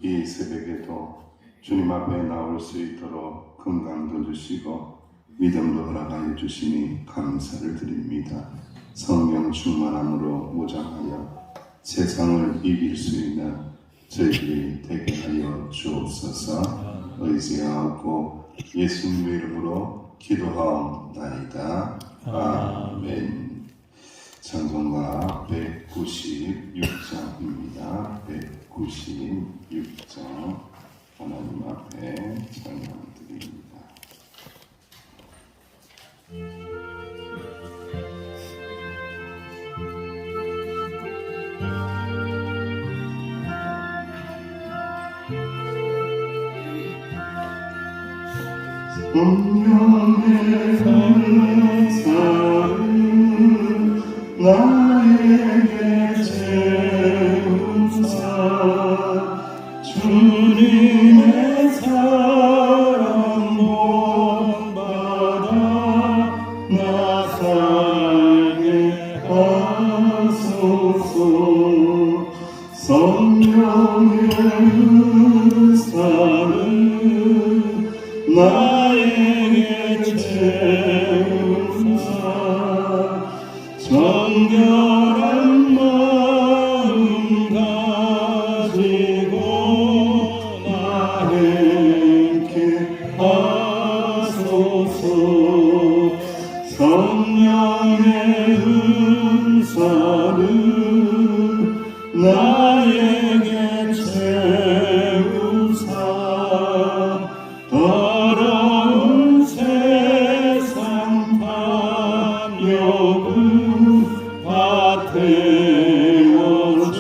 이 새벽에도 주님 앞에 나올 수 있도록 건강도 주시고 믿음도 허락하여 주시니 감사를 드립니다. 성령 충만함으로 무장하여 세상을 이길 수 있는 저희들이 되게 하여 주옵소서. 의지하고 예수님의 이름으로 기도하옵나이다. 아멘. 찬송가 196장입니다. 196장 하나님 앞에 찬양드립니다. 운명의 감사를 나에게 채우사 주님의 사랑 본받아 나 살게 하소서. 성령의 은사를 나에게 채우사 정결한 마음 가지고 나에게 하소서. 성령의 은사를 나에게 채우사 더러운 세상 탐욕을 다 태워주소서.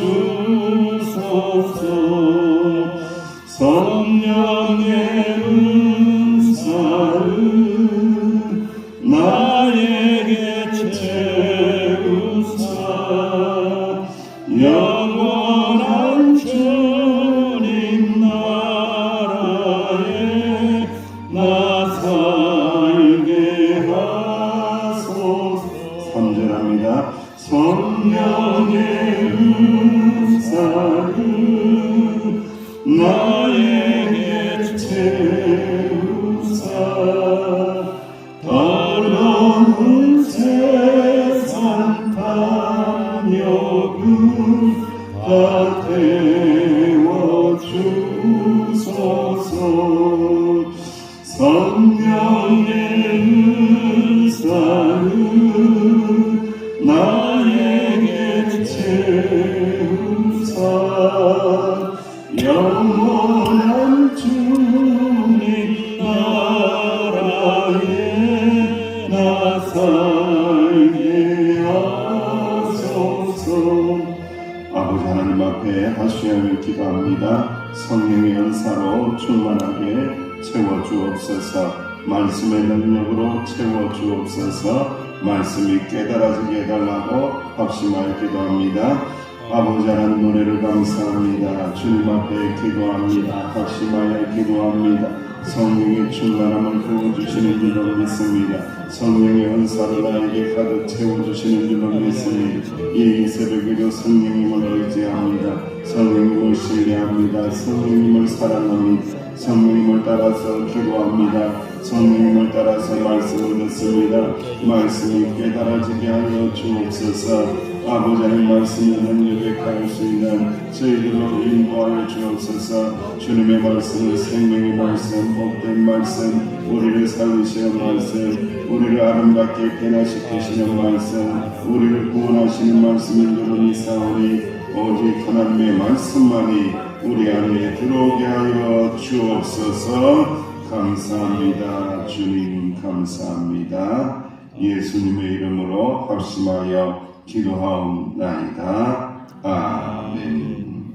성령의 은사를 나에게 채우사 영원한 주님 나라에 나 살게 하소서. 3절합니다. 성령의 은사를 나에게 채우사 더러운 세상 탐욕을 다 태워주소서. 성령의 은사를 나에게 채우사 영원한 주님 나라에 나 살게 하소서. 아버지 하나님 앞에 하시며 기도합니다. 성령의 은사로 충만하게 채워주옵소서. 말씀의 능력으로 채워주옵소서. 말씀이 깨달아지게 해달라고 합심하여 기도합니다. 아버지 하나님 노래를 감사합니다. 주님 앞에 기도합니다. 합심하여 기도합니다. 성령의 충만함을 부어주시는 줄로 믿습니다. 성령의 은사를 나에게 가득 채워주시는 줄로 믿습니다. 이 새벽에도 성령님을 의지합니다. 성령님을 신뢰합니다. 성령님을 사랑합니다. 성령님을 따라서 기도합니다. 성령님을 따라서 말씀을 듣습니다. 말씀이 깨달아지게 하여 주옵소서. 아버지 하나님 말씀을 능력에 갈 수 있는 저희들로 인도하여 주옵소서. 주님의 말씀은 생명의 말씀, 복된 말씀, 우리를 살리시는 말씀, 우리를 아름답게 변화시키시는 말씀, 우리를 구원하시는 말씀인 줄로 믿사오니 오직 하나님의 말씀만이 우리 안에 들어오게 하여 주옵소서. 감사합니다. 주님 감사합니다. 예수님의 이름으로 합심하여 기도하옵나이다. 아멘.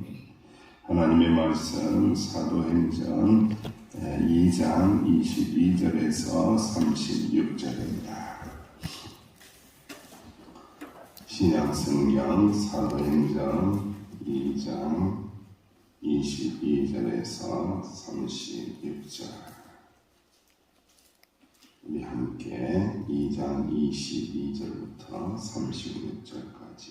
하나님의 말씀 사도행전 2장 22절에서 36절입니다. 신약성경 사도행전 2장 22절에서 36절 우리 함께 2장 22절부터 36절까지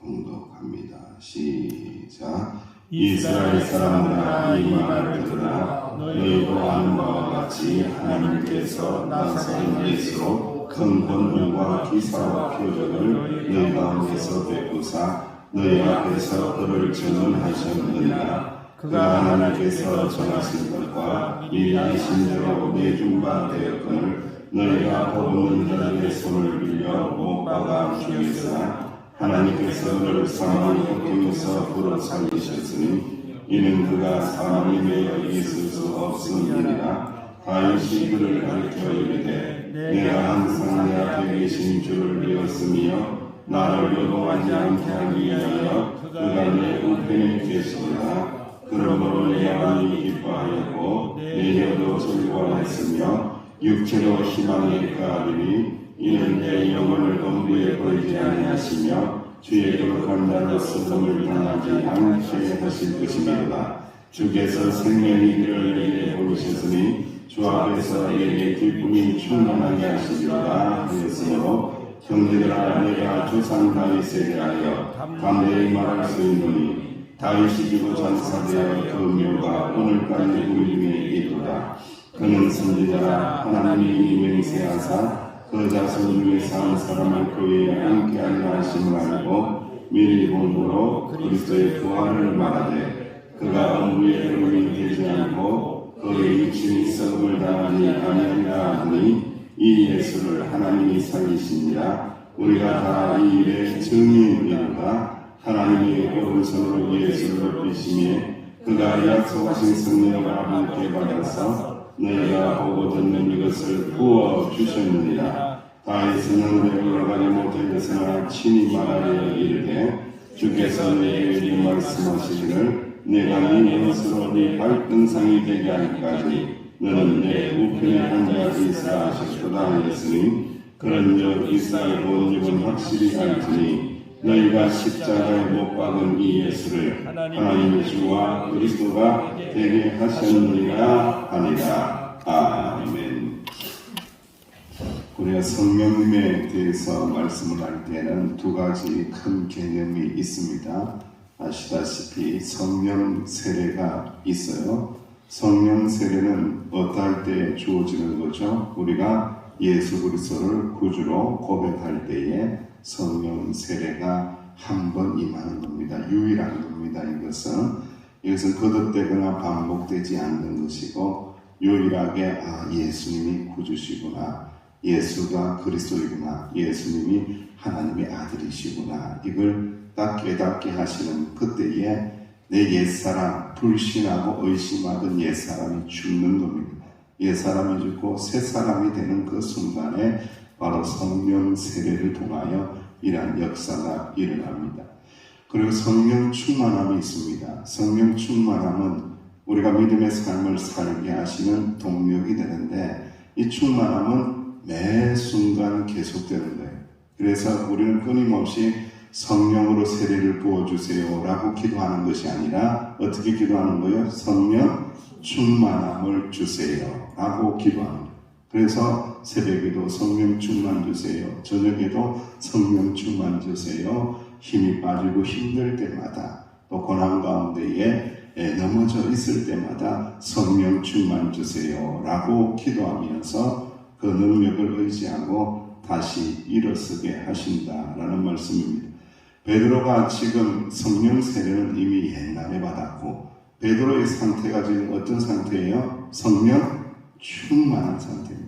봉독합니다. 시작. 이스라엘 사람들아 이 말을 들으라. 너희도 아는 바와 같이 하나님께서 나사렛 예수로 큰 권능과 기사와 표적을 너희 가운데서 베푸사 너희 앞에서 그를 증언하셨느니라. 그가 하나님께서 정하신 것과 미리 아신 대로 내준 바 되었거늘 너희가 뽑는 자들의 손을 빌려 못 박아 죽였으나 하나님께서 그를 사망의 고통에서 불어 살리셨으니 이는 그가 사망에 매여 있을 수 없음이니라. 다윗이 그를 가르쳐 이르되 내가 항상 내 앞에 계신 주를 배웠으며 나를 요동하지 않게 하기 위하여 그가 내 우편에 계시리라. 그러므로 내 마음이 기뻐하였고 내 혀도 즐거워했으며 육체로 희망에 가하리니 이는 내 영혼을 엄부에 버리지 아니하시며 주의 거룩한 날로 슬픔을 당하지 않게 하실 것이니라. 주께서 생명이 이를 내게 보이셨으니 주 앞에서 내게 기쁨이 충만하게 하시리라 하였으므로 형제들아 내가 조상 다윗에 대하여 담대히 말할 수 있노니 다윗이 주고 전사되어 그 묘가 오늘까지 우리 중에 있도다. 그는 선지자라 하나님이 맹세하사 그 자손 중에서 한 사람을 그 위에 함께 하려 하심을 알고 미리 본으로 그리스도의 부활을 말하되 그가 엄부에 그름이 되지 않고 그의 육신이 썩음을 당하지 아니하리라 하니 이 예수를 하나님이 살리시니라. 우리가 다 이 일의 증인이로다. 하나님이 오른손으로 예수를 높이시며 그가 약속하신 성령을 함께 받아서 너희가 보고 듣는 이것을 부어주셨느니라. 다윗은 내가 못하였으나 친히 말하려 이르되 주께서 내게 말씀하시기를 내가 네 영으로 네 발등상이 되게 하기까지 너는 내 우편에 앉아 있으라 하셨도다 하였으니 그런즉 이스라엘 온 집은 확실히 알지니 너희가 십자가에 못 박은 이 예수를 하나님의 주와 그리스도가 되게 하셨느니라 하니라. 아멘. 우리가 성령님에 대해서 말씀을 할 때는 두 가지 큰 개념이 있습니다. 아시다시피 성령 세례가 있어요. 성령 세례는 어떠할 때 주어지는 거죠? 우리가 예수 그리스도를 구주로 고백할 때에 성령 세례가 한 번 임하는 겁니다. 유일한 겁니다. 이것은 거듭되거나 반복되지 않는 것이고 유일하게 예수님이 구주시구나, 예수가 그리스도이구나, 예수님이 하나님의 아들이시구나, 이걸 딱 깨닫게 하시는 그때에 내 옛사람, 불신하고 의심하던 옛사람이 죽는 겁니다. 옛사람이 죽고 새사람이 되는 그 순간에 바로 성령 세례를 통하여 이러한 역사가 일어납니다. 그리고 성령 충만함이 있습니다. 성령 충만함은 우리가 믿음의 삶을 살게 하시는 동력이 되는데 이 충만함은 매 순간 계속되는 거예요. 그래서 우리는 끊임없이 성령으로 세례를 부어주세요 라고 기도하는 것이 아니라 어떻게 기도하는 거예요? 성령 충만함을 주세요 라고 기도합니다. 그래서 새벽에도 성령 충만 주세요, 저녁에도 성령 충만 주세요, 힘이 빠지고 힘들 때마다 또 고난 가운데에 넘어져 있을 때마다 성령 충만 주세요 라고 기도하면서 그 능력을 의지하고 다시 일어서게 하신다라는 말씀입니다. 베드로가 지금 성령 세례는 이미 옛날에 받았고 베드로의 상태가 지금 어떤 상태예요? 성령 충만한 상태입니다.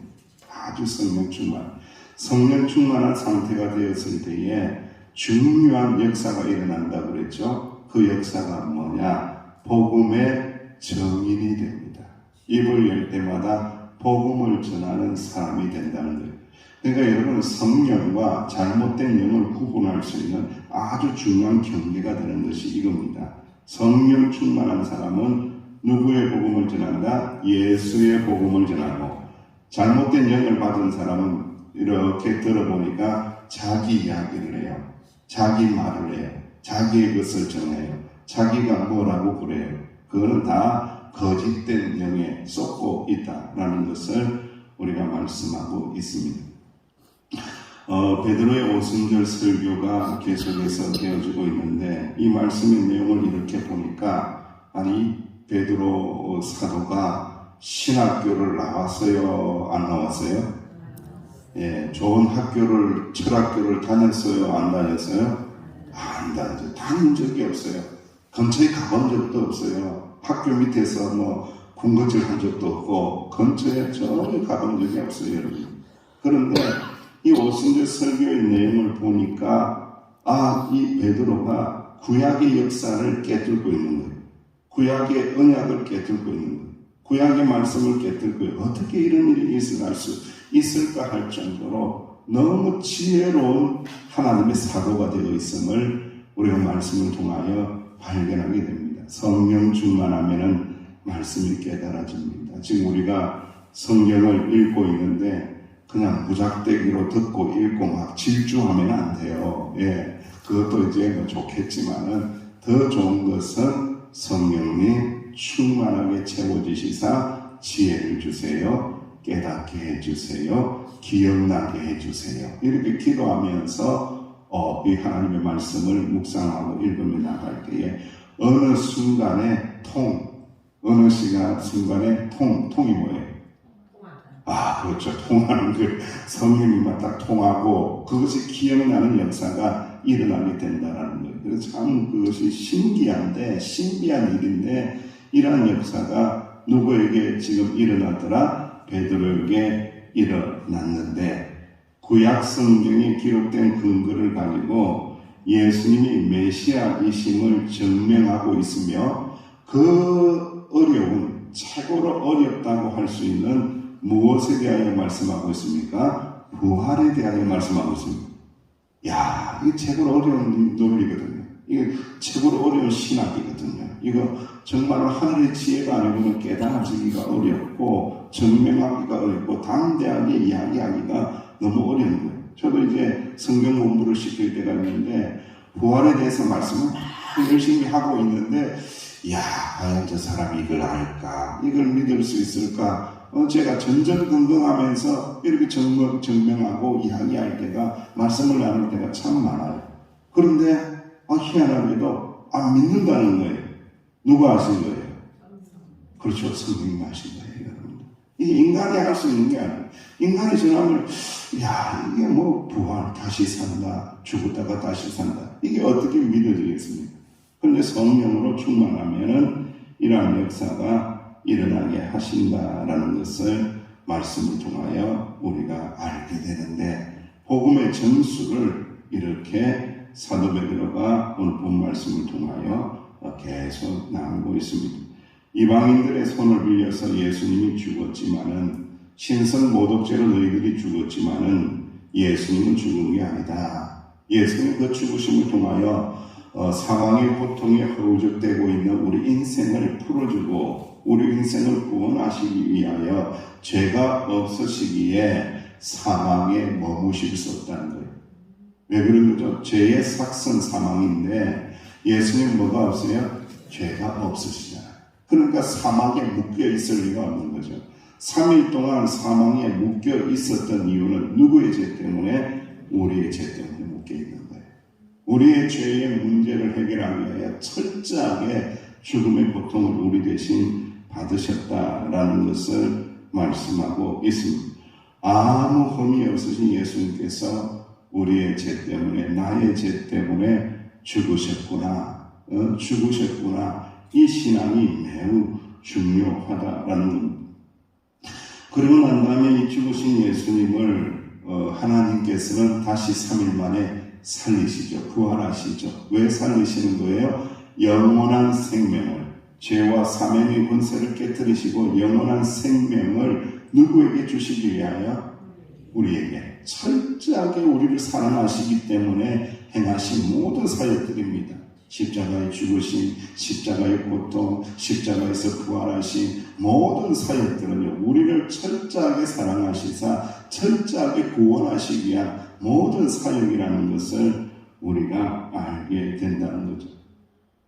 아주 성령 충만. 성령 충만한 상태가 되었을 때에 중요한 역사가 일어난다고 그랬죠. 그 역사가 뭐냐? 복음의 증인이 됩니다. 입을 열 때마다 복음을 전하는 사람이 된다는 거예요. 그러니까 여러분, 성령과 잘못된 영을 구분할 수 있는 아주 중요한 경계가 되는 것이 이겁니다. 성령 충만한 사람은 누구의 복음을 전한다? 예수의 복음을 전하고, 잘못된 영을 받은 사람은 이렇게 들어보니까 자기 이야기를 해요. 자기 말을 해요. 자기의 것을 전해요. 자기가 뭐라고 그래요. 그거는 다 거짓된 영에 쏟고 있다라는 것을 우리가 말씀하고 있습니다. 베드로의 오순절 설교가 계속해서 되어지고 있는데 이 말씀의 내용을 이렇게 보니까 아니 베드로 사도가 신학교를 나왔어요? 안 나왔어요? 예, 좋은 학교를 철학교를 다녔어요? 안 다녔어요? 안 다녔어요. 다닌 적이 없어요. 근처에 가본 적도 없어요. 학교 밑에서 뭐 군것질 한 적도 없고 근처에 전혀 가본 적이 없어요, 여러분. 그런데 이 오순절 설교의 내용을 보니까 이 베드로가 구약의 역사를 깨뚫고 있는 거예요. 구약의 언약을 깨뚫고 있는 거예요. 구약의 말씀을 깨뚫고 어떻게 이런 일이 일어날 수 있을까 할 정도로 너무 지혜로운 하나님의 사도가 되어 있음을 우리가 말씀을 통하여 발견하게 됩니다. 성령 충만하면은 말씀이 깨달아집니다. 지금 우리가 성경을 읽고 있는데 그냥 무작대기로 듣고 읽고 막 질주하면 안 돼요. 예, 그것도 이제 뭐 좋겠지만은 더 좋은 것은 성령님 충만하게 채워주시사 지혜를 주세요. 깨닫게 해주세요. 기억나게 해주세요. 이렇게 기도하면서 이 하나님의 말씀을 묵상하고 읽으며 나갈 때에 어느 순간에 어느 순간에 통이 뭐예요? 그렇죠. 통하는 성령님과 딱 통하고 그것이 기억나는 역사가 일어나게 된다라는 거예요. 그래서 참 그것이 신비한 일인데 이러한 역사가 누구에게 지금 일어나더라? 베드로에게 일어났는데 구약 성경에 기록된 근거를 가지고 예수님이 메시아이심을 증명하고 있으며 그 어려운 최고로 어렵다고 할 수 있는 무엇에 대하여 말씀하고 있습니까? 부활에 대하여 말씀하고 있습니다. 이게 최고로 어려운 논리거든요. 이게 최고로 어려운 신학이거든요. 이거 정말로 하늘의 지혜가 아니고는 깨달아지기가 어렵고 증명하기가 어렵고 담대하게 이야기하기가 너무 어려운 거예요. 저도 이제 성경 공부를 시킬 때가 있는데 부활에 대해서 말씀을 열심히 하고 있는데 과연 저 사람이 이걸 알까? 이걸 믿을 수 있을까? 제가 전전긍긍하면서 이렇게 증명하고 이야기할 때가 말씀을 나눌 때가 참 많아요. 그런데 희한하게도 안 믿는다는 거예요. 누가 하신 거예요? 그렇죠. 성령님이 하신 거예요, 여러분. 이게 인간이 할 수 있는 게 아니에요. 인간이 전하면 이게 뭐 부활 다시 산다, 죽었다가 다시 산다. 이게 어떻게 믿어지겠습니까? 그런데 성령으로 충만하면은 이러한 역사가 일어나게 하신다라는 것을 말씀을 통하여 우리가 알게 되는데 복음의 전수를 이렇게 사도 베드로가 오늘 본 말씀을 통하여 계속 나누고 있습니다. 이방인들의 손을 빌려서 예수님이 죽었지만은 신성 모독죄로 너희들이 죽었지만은 예수님은 죽은 게 아니다. 예수님 그 죽으심을 통하여 사망의 고통에 허우적대고 있는 우리 인생을 풀어주고 우리 인생을 구원하시기 위하여 죄가 없으시기에 사망에 머무실 수 없다는 거예요. 왜 그런 거죠? 죄의 삭선 사망인데 예수님 뭐가 없어요? 죄가 없으시잖아요. 그러니까 사망에 묶여 있을 리가 없는 거죠. 3일 동안 사망에 묶여 있었던 이유는 누구의 죄 때문에? 우리의 죄 때문에 묶여 있는 거예요. 우리의 죄의 문제를 해결하기 위하여 철저하게 죽음의 고통을 우리 대신 받으셨다라는 것을 말씀하고 있습니다. 아무 흠이 없으신 예수님께서 우리의 죄 때문에 나의 죄 때문에 죽으셨구나. 이 신앙이 매우 중요하다라는 겁니다. 그러고 난 다음에 이 죽으신 예수님을 하나님께서는 다시 3일 만에 살리시죠. 부활하시죠. 왜 살리시는 거예요? 영원한 생명을 죄와 사망의 권세를 깨뜨리시고 영원한 생명을 누구에게 주시기 위하여? 우리에게 철저하게 우리를 사랑하시기 때문에 행하신 모든 사역들입니다. 십자가의 죽으심, 십자가의 고통, 십자가에서 부활하신 모든 사역들은요, 우리를 철저하게 사랑하시사 철저하게 구원하시기 위한 모든 사역이라는 것을 우리가 알게 된다는 거죠.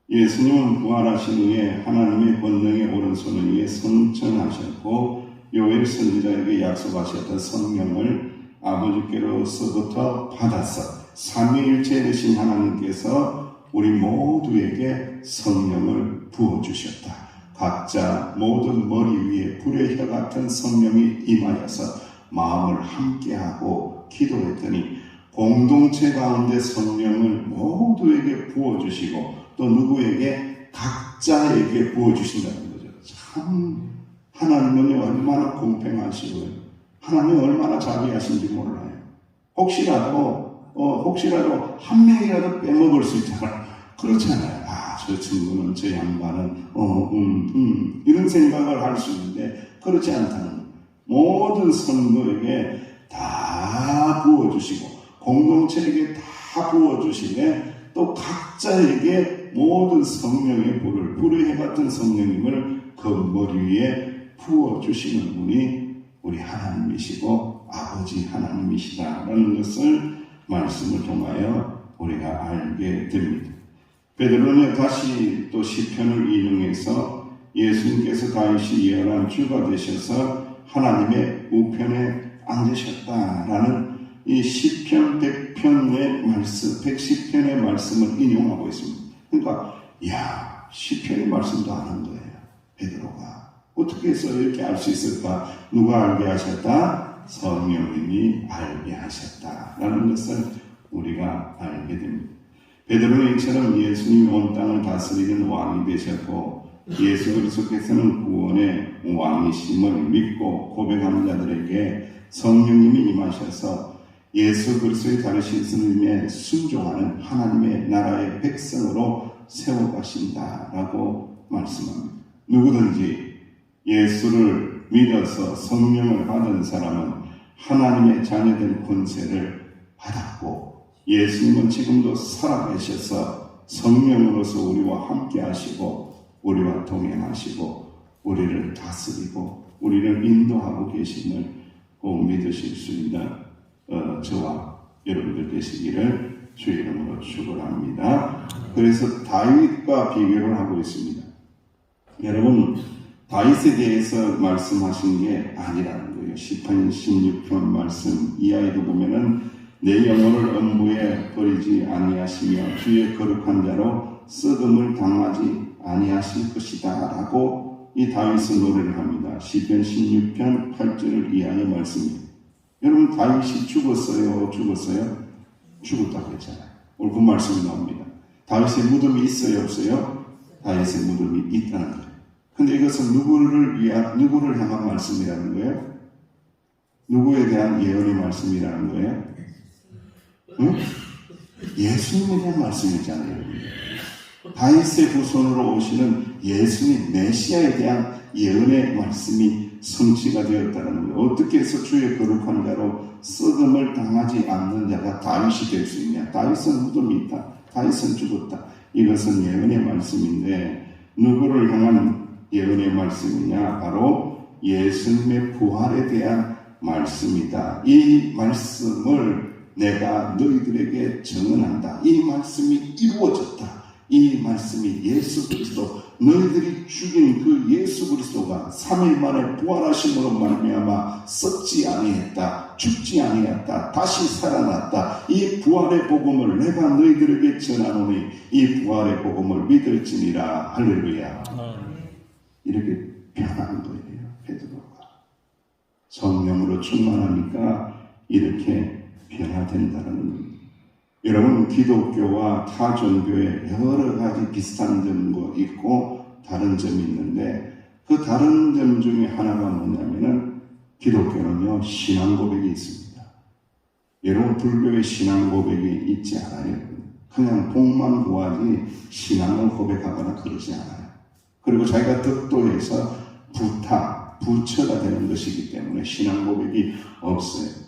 예수님은 부활하신 후에 하나님의 권능의 오른손을 위해 성천하셨고 요엘 선지자에게 약속하셨던 성령을 아버지께로서부터 받았어. 삼위일체 되신 하나님께서 우리 모두에게 성령을 부어주셨다. 각자 모든 머리 위에 불의 혀 같은 성령이 임하여서 마음을 함께하고 기도했더니 공동체 가운데 성령을 모두에게 부어주시고 또 누구에게 각자에게 부어주신다는 거죠. 참 하나님은 얼마나 공평하시고요. 하나님은 얼마나 자비하신지 몰라요. 혹시라도 한 명이라도 빼먹을 수 있잖아요. 그렇잖아요. 저 친구는, 저 양반은, 이런 생각을 할 수 있는데, 그렇지 않다는 거예요. 모든 성도에게 다 부어주시고, 공동체에게 다 부어주시되, 또 각자에게 모든 성령의 불의 해 같은 성령님을 그 머리 위에 부어주시는 분이 우리 하나님이시고, 아버지 하나님이시다라는 것을 말씀을 통하여 우리가 알게 됩니다. 베드로는 다시 또 시편을 인용해서 예수님께서 다윗이 예언한 주가 되셔서 하나님의 우편에 앉으셨다라는 이 시편 100편의 말씀, 110편의 말씀을 인용하고 있습니다. 그러니까 시편의 말씀도 아는 거예요. 베드로가 어떻게 해서 이렇게 알 수 있을까? 누가 알게 하셨다? 성령님이 알게 하셨다라는 것을 우리가 알게 됩니다. 베드로는 이처럼 예수님이 온 땅을 다스리는 왕이 되셨고 예수 그리스도께서는 구원의 왕이심을 믿고 고백하는 자들에게 성령님이 임하셔서 예수 그리스도의 다르신 스님에 순종하는 하나님의 나라의 백성으로 세워가신다라고 말씀합니다. 누구든지 예수를 믿어서 성령을 받은 사람은 하나님의 자녀된 권세를 받았고 예수님은 지금도 살아계셔서 성령으로서 우리와 함께 하시고 우리와 동행하시고 우리를 다스리고 우리를 인도하고 계심을 꼭 믿으실 수 있는 저와 여러분들 되시기를 주의 이름으로 축원합니다. 그래서 다윗과 비교를 하고 있습니다. 여러분 다윗에 대해서 말씀하신 게 아니라는 거예요. 시편 16편 말씀 이하에도 보면은 내 영혼을 음부에 버리지 아니하시며 주의 거룩한 자로 썩음을 당하지 아니하실 것이다 라고 이 다윗은 노래를 합니다. 시편 16편 8절을 이하의 말씀입니다. 여러분 다윗이 죽었어요? 죽었다고 했잖아요. 오늘 그 말씀이 나옵니다. 다윗의 무덤이 있어요? 없어요? 다윗의 무덤이 있다는 거예요. 근데 이것은 누구를 향한 말씀이라는 거예요? 누구에 대한 예언의 말씀이라는 거예요? 응? 예수님에 대한 말씀이잖아요. 다윗의 후손으로 오시는 예수님 메시아에 대한 예언의 말씀이 성취가 되었다는 거예요. 어떻게 해서 주의 거룩한 자로 썩음을 당하지 않는 자가 다윗이 될 수 있냐? 다윗은 무덤이 있다. 다윗은 죽었다. 이것은 예언의 말씀인데 누구를 향한 예언의 말씀이냐? 바로 예수님의 부활에 대한 말씀이다. 이 말씀을 내가 너희들에게 증언한다. 이 말씀이 이루어졌다. 이 말씀이 예수 그리스도 너희들이 죽인 그 예수 그리스도가 3일 만에 부활하심으로 말미암아 썩지 아니했다. 죽지 아니했다. 다시 살아났다. 이 부활의 복음을 내가 너희들에게 전하노니 이 부활의 복음을 믿을지니라. 할렐루야. 이렇게 변한 거예요. 베드로가 성령으로 충만하니까 이렇게 변화된다는 겁니다. 여러분 기독교와 타 종교에 여러 가지 비슷한 점도 있고 다른 점이 있는데 그 다른 점 중에 하나가 뭐냐면은 기독교는요 신앙 고백이 있습니다. 여러분 불교의 신앙 고백이 있지 않아요. 그냥 복만 구하지 신앙을 고백하거나 그러지 않아요. 그리고 자기가 득도해서 부처가 되는 것이기 때문에 신앙 고백이 없어요.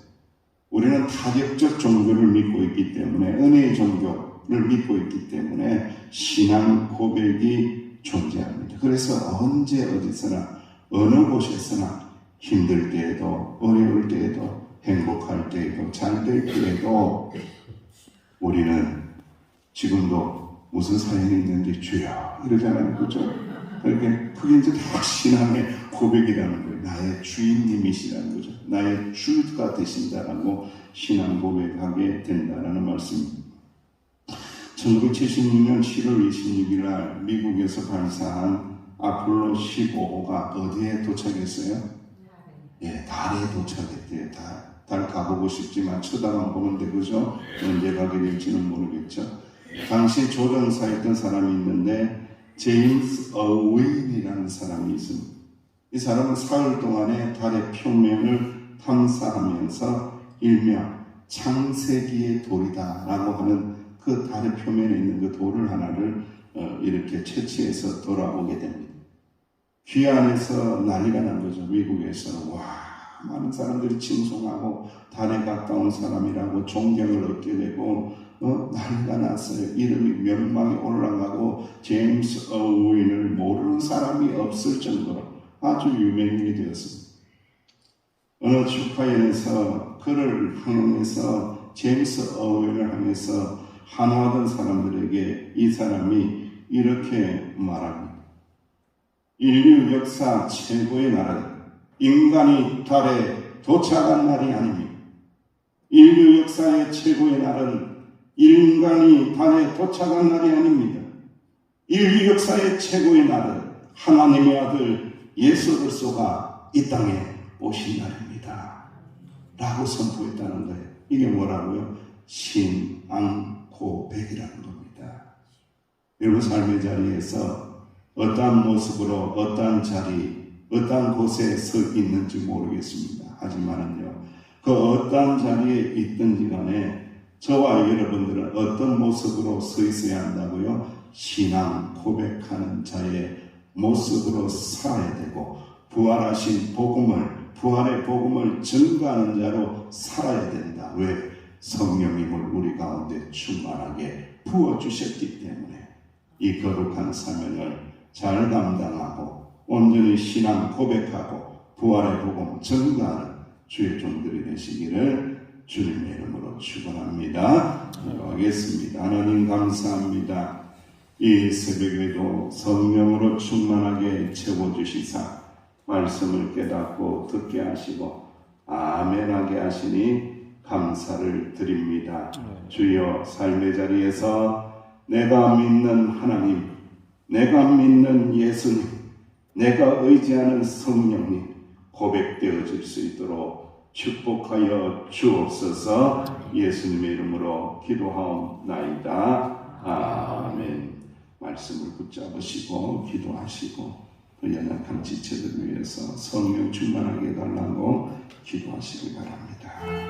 우리는 타격적 종교를 믿고 있기 때문에 은혜의 종교를 믿고 있기 때문에 신앙 고백이 존재합니다. 그래서 언제 어디서나 어느 곳에서나 힘들 때에도 어려울 때에도 행복할 때에도 잘 될 때에도 우리는 지금도 무슨 사연이 있는지 주여 이러잖아요. 그렇죠? 그러니까 그게 이제 다 신앙의 고백이라는 거예요. 나의 주인님이시라는 거죠. 나의 주가 되신다라고 신앙 고백하게 된다라는 말씀입니다. 1976년 7월 26일 날 미국에서 발사한 아폴로 15호가 어디에 도착했어요? 예, 달에 도착했대요. 달 가보고 싶지만 쳐다만 보면 돼, 그죠? 언제 가게 될지는 모르겠죠. 당시 조종사였던 사람이 있는데 제임스 어웨인이라는 사람이 있습니다. 이 사람은 사흘 동안에 달의 표면을 탐사하면서 일명 창세기의 돌이다 라고 하는 그 달의 표면에 있는 그 돌을 하나를 이렇게 채취해서 돌아오게 됩니다. 귀환해서 난리가 난 거죠. 미국에서는. 와, 많은 사람들이 칭송하고 달에 가까운 사람이라고 존경을 얻게 되고 난리가 났어요. 이름이 명망에 올라가고 제임스 어웨인을 모르는 사람이 없을 정도로 아주 유명인이 되었습니다. 어느 축하연에서 그를 향해서 제임스 어웨인을 향해서 환호하던 사람들에게 이 사람이 이렇게 말합니다. 인류 역사 최고의 날은 인간이 달에 도착한 날이 아닙니다. 인류 역사의 최고의 날은 인간이 달에 도착한 날이 아닙니다. 인류 역사의 최고의 날은 하나님의 아들 예수 그리스도가 이 땅에 오신 날입니다. 라고 선포했다는 거예요. 이게 뭐라고요? 신앙 고백이라는 겁니다. 여러분 삶의 자리에서 어떠한 모습으로 어떠한 자리, 어떠한 곳에 서 있는지 모르겠습니다. 하지만은요, 그 어떠한 자리에 있든지 간에 저와 여러분들은 어떤 모습으로 서 있어야 한다고요? 신앙 고백하는 자의 모습으로 살아야 되고 부활하신 복음을, 부활의 복음을 증거하는 자로 살아야 된다. 왜? 성령님을 우리 가운데 충만하게 부어주셨기 때문에 이 거룩한 사명을 잘 감당하고 온전히 신앙 고백하고 부활의 복음 증거하는 주의 종들이 되시기를 주님의 이름으로 축원합니다. 기도하겠습니다. 하나님 감사합니다. 이 새벽에도 성령으로 충만하게 채워주시사 말씀을 깨닫고 듣게 하시고 아멘하게 하시니 감사를 드립니다. 주여 삶의 자리에서 내가 믿는 하나님, 내가 믿는 예수님, 내가 의지하는 성령님 고백되어질 수 있도록 축복하여 주옵소서. 예수님의 이름으로 기도하옵나이다. 아멘. 말씀을 붙잡으시고 기도하시고 그 연약한 지체들을 위해서 성령 충만하게 해달라고 기도하시기 바랍니다.